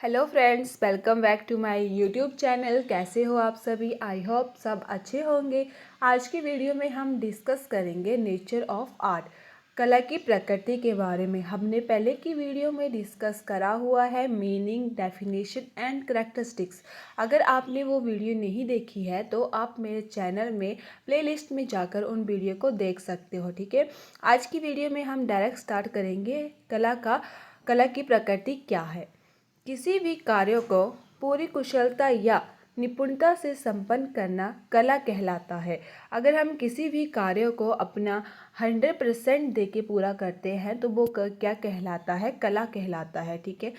Hello friends, welcome back to my YouTube channel. कैसे हो आप सभी? आई होप सब अच्छे होंगे। आज की वीडियो में हम डिस्कस करेंगे नेचर ऑफ आर्ट, कला की प्रकृति के बारे में। हमने पहले की वीडियो में डिस्कस करा हुआ है मीनिंग, डेफिनेशन एंड करैक्टरिस्टिक्स। अगर आपने वो वीडियो नहीं देखी है तो आप मेरे चैनल में प्लेलिस्ट में जाकर उन वीडियो को देख सकते हो। ठीक है, आज की वीडियो में हम डायरेक्ट स्टार्ट करेंगे। कला की प्रकृति क्या है। किसी भी कार्य को पूरी कुशलता या निपुणता से संपन्न करना कला कहलाता है। अगर हम किसी भी कार्य को अपना 100% दे के पूरा करते हैं तो वो क्या कहलाता है? कला कहलाता है। ठीक है,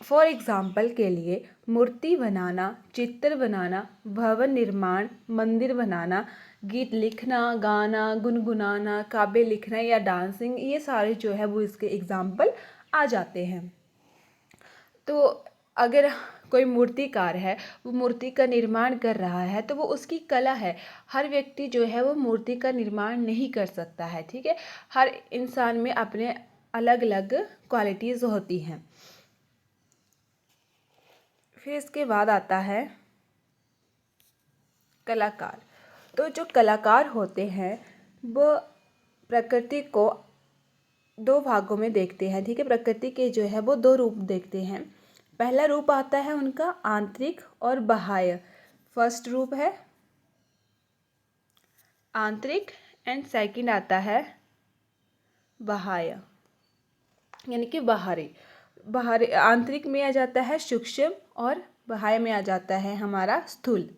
फॉर एग्ज़ाम्पल के लिए मूर्ति बनाना, चित्र बनाना, भवन निर्माण, मंदिर बनाना, गीत लिखना, गाना, गुनगुनाना, काव्य लिखना या डांसिंग, ये सारे जो है वो इसके एग्ज़ाम्पल आ जाते हैं। तो अगर कोई मूर्तिकार है, वो मूर्ति का निर्माण कर रहा है तो वो उसकी कला है। हर व्यक्ति जो है वो मूर्ति का निर्माण नहीं कर सकता है। ठीक है, हर इंसान में अपने अलग अलग क्वालिटीज़ होती हैं। फिर इसके बाद आता है कलाकार। तो जो कलाकार होते हैं वो प्रकृति को दो भागों में देखते हैं। ठीक है, प्रकृति के जो है वो दो रूप देखते हैं। पहला रूप आता है उनका आंतरिक और बाह्य। फर्स्ट रूप है आंतरिक एंड सेकंड आता है बाह्य, यानी कि बाहरी। बाहरी आंतरिक में आ जाता है सूक्ष्म और बाह्य में आ जाता है हमारा स्थूल।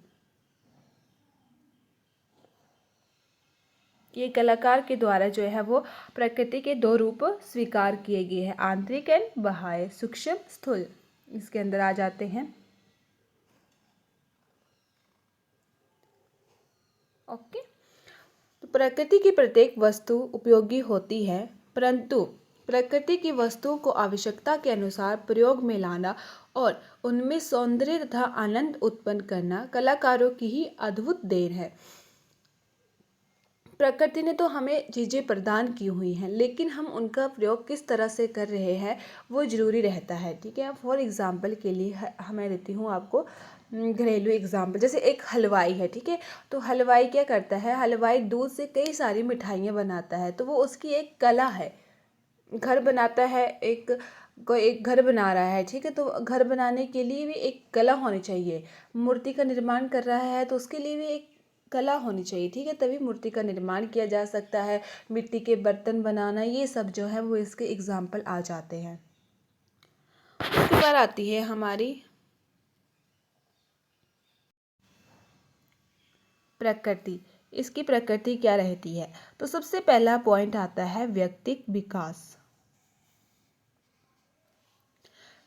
ये कलाकार के द्वारा जो है वो प्रकृति के दो रूप स्वीकार किए गए हैं, आंतरिक एंड बाह्य, सूक्ष्म स्थूल, इसके अंदर आ जाते हैं। ओके, तो प्रकृति की प्रत्येक वस्तु उपयोगी होती है, परंतु प्रकृति की वस्तुओं को आवश्यकता के अनुसार प्रयोग में लाना और उनमें सौंदर्य तथा आनंद उत्पन्न करना कलाकारों की ही अद्भुत देन है। प्रकृति ने तो हमें चीज़ें प्रदान की हुई हैं, लेकिन हम उनका प्रयोग किस तरह से कर रहे हैं वो ज़रूरी रहता है। ठीक है, फॉर एग्ज़ाम्पल के लिए मैं देती हूँ आपको घरेलू एग्ज़ाम्पल। जैसे एक हलवाई है, ठीक है, तो हलवाई क्या करता है? हलवाई दूध से कई सारी मिठाइयाँ बनाता है, तो वो उसकी एक कला है। घर बनाता है, कोई एक घर बना रहा है, ठीक है, तो घर बनाने के लिए भी एक कला होनी चाहिए। मूर्ति का निर्माण कर रहा है तो उसके लिए भी एक कला होनी चाहिए। ठीक है, तभी मूर्ति का निर्माण किया जा सकता है। मिट्टी के बर्तन बनाना, ये सब जो है वो इसके एग्जाम्पल आ जाते हैं। उसके बाद आती है हमारी प्रकृति। इसकी प्रकृति क्या रहती है? तो सबसे पहला पॉइंट आता है व्यक्तिक विकास।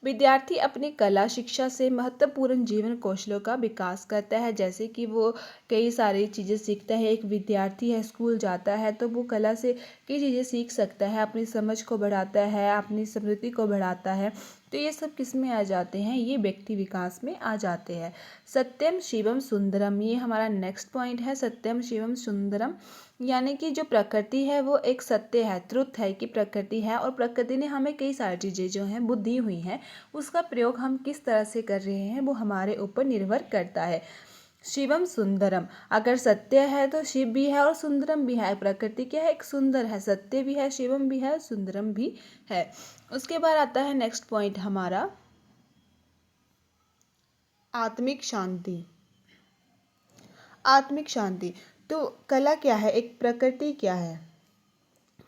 विद्यार्थी अपनी कला शिक्षा से महत्वपूर्ण जीवन कौशलों का विकास करता है। जैसे कि वो कई सारी चीज़ें सीखता है। एक विद्यार्थी है, स्कूल जाता है तो वो कला से कई चीज़ें सीख सकता है, अपनी समझ को बढ़ाता है, अपनी स्मृति को बढ़ाता है। तो ये सब किस में आ जाते हैं? ये व्यक्ति विकास में आ जाते हैं। सत्यम शिवम सुंदरम, ये हमारा नेक्स्ट पॉइंट है। सत्यम शिवम सुंदरम, यानी कि जो प्रकृति है वो एक सत्य है, ट्रुथ है कि प्रकृति है, और प्रकृति ने हमें कई सारी चीज़ें जो हैं वो दी हुई हैं। उसका प्रयोग हम किस तरह से कर रहे हैं वो हमारे ऊपर निर्भर करता है। शिवम सुंदरम, अगर सत्य है तो शिव भी है और सुंदरम भी है। प्रकृति क्या है? एक सुंदर है, सत्य भी है, शिवम भी है, सुंदरम भी है। उसके बाद आता है नेक्स्ट पॉइंट हमारा आत्मिक शांति। आत्मिक शांति, तो कला क्या है? एक प्रकृति क्या है?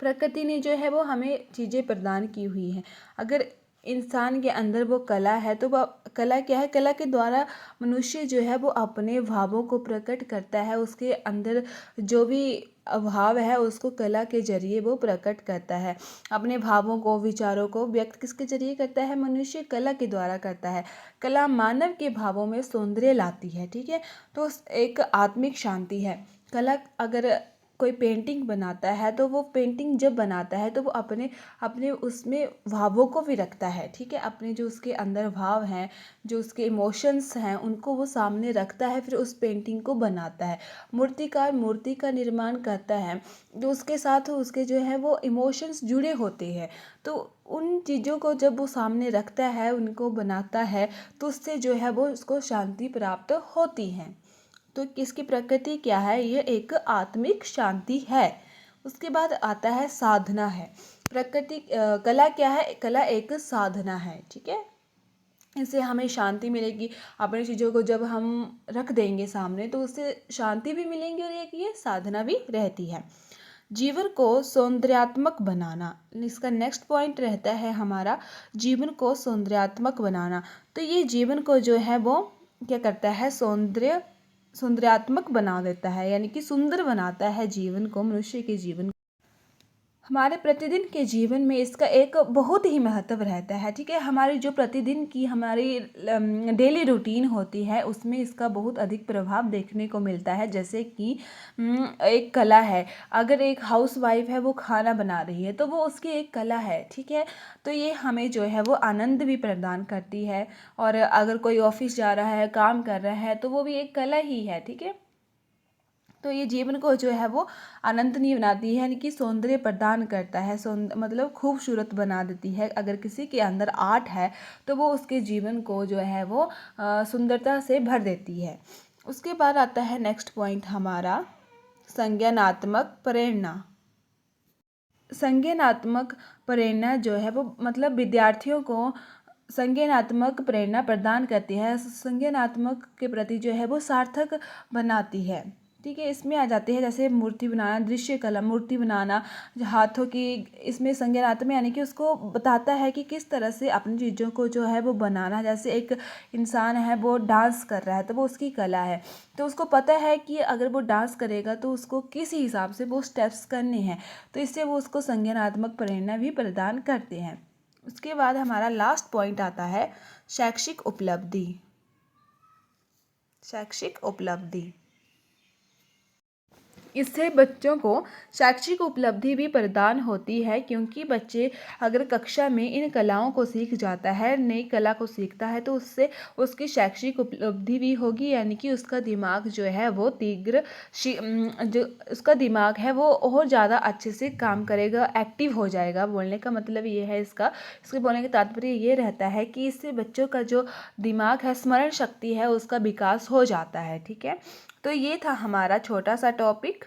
प्रकृति ने जो है वो हमें चीज़ें प्रदान की हुई हैं। अगर इंसान के अंदर वो कला है तो वह कला क्या है? कला के द्वारा मनुष्य जो है वो अपने भावों को प्रकट करता है। उसके अंदर जो भी भाव है उसको कला के जरिए वो प्रकट करता है। अपने भावों को, विचारों को व्यक्त किसके जरिए करता है? मनुष्य कला के द्वारा करता है। कला मानव के भावों में सौंदर्य लाती है। ठीक है, तो एक आत्मिक शांति है। कला अगर कोई पेंटिंग बनाता है तो वो पेंटिंग जब बनाता है तो वो अपने अपने उसमें भावों को भी रखता है, ठीक है। अपने जो उसके अंदर भाव हैं, जो उसके इमोशंस हैं, उनको वो सामने रखता है, फिर उस पेंटिंग को बनाता है। मूर्तिकार मूर्ति का निर्माण करता है, जो उसके साथ उसके जो है वो इमोशंस जुड़े होते हैं। तो उन चीज़ों को जब वो सामने रखता है, उनको बनाता है, तो उससे जो है वो उसको शांति प्राप्त होती है। तो किसकी प्रकृति क्या है? ये एक आत्मिक शांति है। उसके बाद आता है साधना है। प्रकृति कला क्या है? कला एक साधना है, ठीक है। इससे हमें शांति मिलेगी। अपनी चीज़ों को जब हम रख देंगे सामने तो उससे शांति भी मिलेंगी और एक ये साधना भी रहती है। जीवन को सौंदर्यात्मक बनाना, इसका नेक्स्ट पॉइंट रहता है हमारा जीवन को सौंदर्यात्मक बनाना। तो ये जीवन को जो है वो क्या करता है? सौंदर्यात्मक बना देता है, यानी कि सुंदर बनाता है जीवन को, मनुष्य के जीवन। हमारे प्रतिदिन के जीवन में इसका एक बहुत ही महत्व रहता है, ठीक है। हमारी जो प्रतिदिन की हमारी डेली रूटीन होती है उसमें इसका बहुत अधिक प्रभाव देखने को मिलता है। जैसे कि एक कला है, अगर एक हाउस वाइफ है वो खाना बना रही है तो वो उसकी एक कला है, ठीक है। तो ये हमें जो है वो आनंद भी प्रदान करती है। और अगर कोई ऑफिस जा रहा है, काम कर रहा है, तो वो भी एक कला ही है, ठीक है। तो ये जीवन को जो है वो आनंदनीय बनाती है, यानी कि सौंदर्य प्रदान करता है, मतलब खूबसूरत बना देती है। अगर किसी के अंदर आर्ट है तो वो उसके जीवन को जो है वो सुंदरता से भर देती है। उसके बाद आता है नेक्स्ट पॉइंट हमारा संज्ञानात्मक प्रेरणा। संज्ञानात्मक प्रेरणा जो है वो मतलब विद्यार्थियों को संज्ञानात्मक प्रेरणा प्रदान करती है, संज्ञानात्मक के प्रति जो है वो सार्थक बनाती है, ठीक है। इसमें आ जाते हैं जैसे मूर्ति बनाना, दृश्य कला, मूर्ति बनाना, हाथों की, इसमें संज्ञानात्मक यानी कि उसको बताता है कि किस तरह से अपनी चीज़ों को जो है वो बनाना। जैसे एक इंसान है वो डांस कर रहा है तो वो उसकी कला है, तो उसको पता है कि अगर वो डांस करेगा तो उसको किस हिसाब से वो स्टेप्स करने हैं, तो इससे वो उसको संज्ञानात्मक प्रेरणा भी प्रदान करते हैं। उसके बाद हमारा लास्ट पॉइंट आता है शैक्षिक उपलब्धि। शैक्षिक उपलब्धि, इससे बच्चों को शैक्षिक उपलब्धि भी प्रदान होती है, क्योंकि बच्चे अगर कक्षा में इन कलाओं को सीख जाता है, नई कला को सीखता है, तो उससे उसकी शैक्षिक उपलब्धि भी होगी, यानी कि उसका दिमाग जो है वो जो उसका दिमाग है वो और ज़्यादा अच्छे से काम करेगा, एक्टिव हो जाएगा। बोलने का मतलब ये है इसके बोलने का तात्पर्य ये रहता है कि इससे बच्चों का जो दिमाग है, स्मरण शक्ति है, उसका विकास हो जाता है, ठीक है। तो ये था हमारा छोटा सा टॉपिक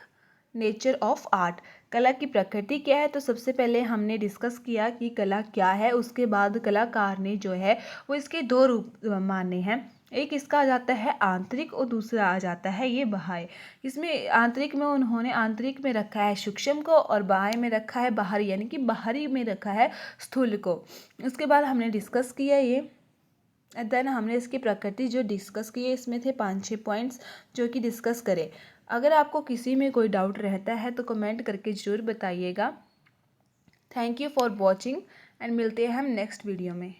नेचर ऑफ आर्ट। कला की प्रकृति क्या है? तो सबसे पहले हमने डिस्कस किया कि कला क्या है। उसके बाद कलाकार ने जो है वो इसके दो रूप माने हैं। एक इसका आ जाता है आंतरिक और दूसरा आ जाता है ये बाह्य। इसमें आंतरिक में उन्होंने आंतरिक में रखा है सूक्ष्म को और बाह्य में रखा है बाहरी, यानी कि बाहरी में रखा है स्थूल को। उसके बाद हमने डिस्कस किया ये, देन हमने इसकी प्रकृति जो डिस्कस की है, इसमें थे 5-6 पॉइंट्स जो कि डिस्कस करें। अगर आपको किसी में कोई डाउट रहता है तो कमेंट करके ज़रूर बताइएगा। Thank you for watching and मिलते हैं हम नेक्स्ट वीडियो में।